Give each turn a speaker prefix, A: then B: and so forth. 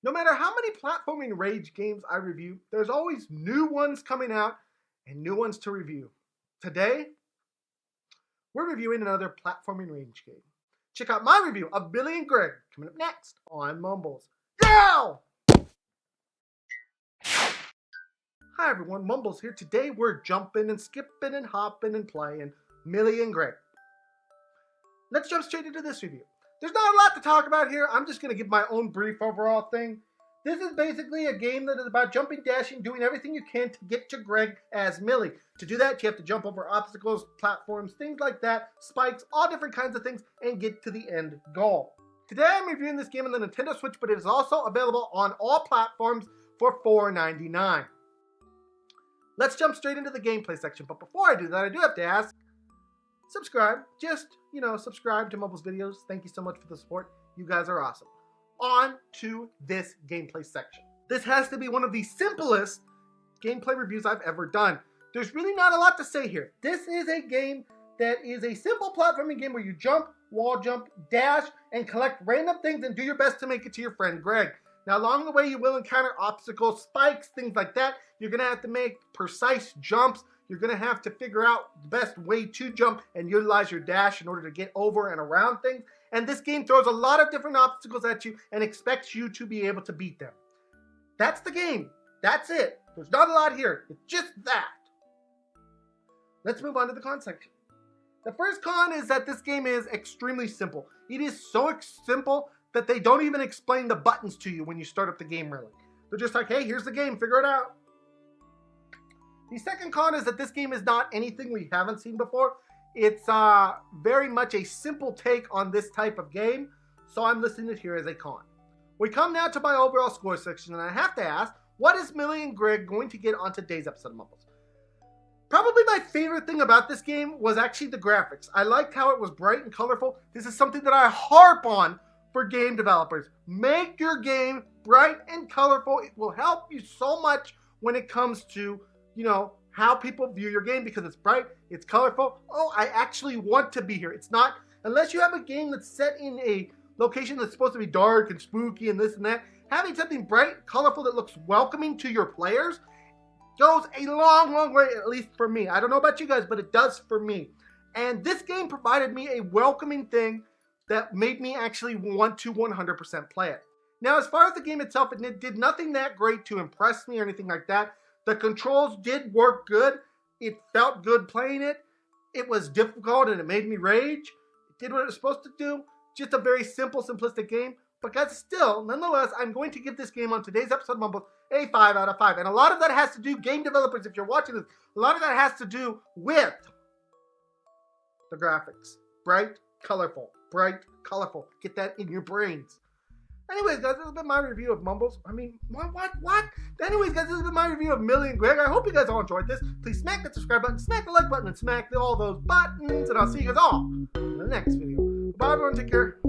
A: No matter how many platforming rage games I review, there's always new ones coming out and new ones to review. Today, we're reviewing another platforming rage game. Check out my review of Milli Greg coming up next on Mumbles. Yeah! Hi everyone, Mumbles here. Today we're jumping and skipping and hopping and playing Milli Greg. Let's jump straight into this review. There's not a lot to talk about here. I'm just going to give my own brief overall thing. This is basically a game that is about jumping, dashing, doing everything you can to get to Greg as Milli. To do that, you have to jump over obstacles, platforms, things like that, spikes, all different kinds of things, and get to the end goal. Today I'm reviewing this game on the Nintendo Switch, but it is also available on all platforms for $4.99. Let's jump straight into the gameplay section, but before I do that, I do have to ask, subscribe. Just, subscribe to MumblesVideos. Thank you so much for the support. You guys are awesome. On to this gameplay section. This has to be one of the simplest gameplay reviews I've ever done. There's really not a lot to say here. This is a game that is a simple platforming game where you jump, wall jump, dash, and collect random things and do your best to make it to your friend Greg. Now, along the way, you will encounter obstacles, spikes, things like that. You're going to have to make precise jumps. You're going to have to figure out the best way to jump and utilize your dash in order to get over and around things. And this game throws a lot of different obstacles at you and expects you to be able to beat them. That's the game. That's it. There's not a lot here. It's just that. Let's move on to the con section. The first con is that this game is extremely simple. It is so simple that they don't even explain the buttons to you when you start up the game, really. They're just like, hey, here's the game, figure it out. The second con is that this game is not anything we haven't seen before. It's very much a simple take on this type of game, so I'm listing it here as a con. We come now to my overall score section, and I have to ask, what is Milli Greg going to get on today's episode of Mumbles? Probably my favorite thing about this game was actually the graphics. I liked how it was bright and colorful. This is something that I harp on for game developers. Make your game bright and colorful. It will help you so much when it comes to, how people view your game, because it's bright, it's colorful. Oh, I actually want to be here. It's not, unless you have a game that's set in a location that's supposed to be dark and spooky and this and that, having something bright, colorful that looks welcoming to your players goes a long, long way, at least for me. I don't know about you guys, but it does for me. And this game provided me a welcoming thing that made me actually want to 100% play it. Now, as far as the game itself, it did nothing that great to impress me or anything like that. The controls did work good. It felt good playing it. It was difficult and it made me rage. It did what it was supposed to do. Just a very simple, simplistic game. But guys, still, nonetheless, I'm going to give this game on today's episode of Mumble a 5 out of 5. And a lot of that has to do, game developers, if you're watching this, a lot of that has to do with the graphics. Bright, colorful. Bright, colorful. Get that in your brains. Anyways, guys, this has been my review of Mumbles. What? Anyways, guys, this has been my review of Milli Greg. I hope you guys all enjoyed this. Please smack that subscribe button, smack the like button, and smack all those buttons. And I'll see you guys all in the next video. Bye, everyone. Take care.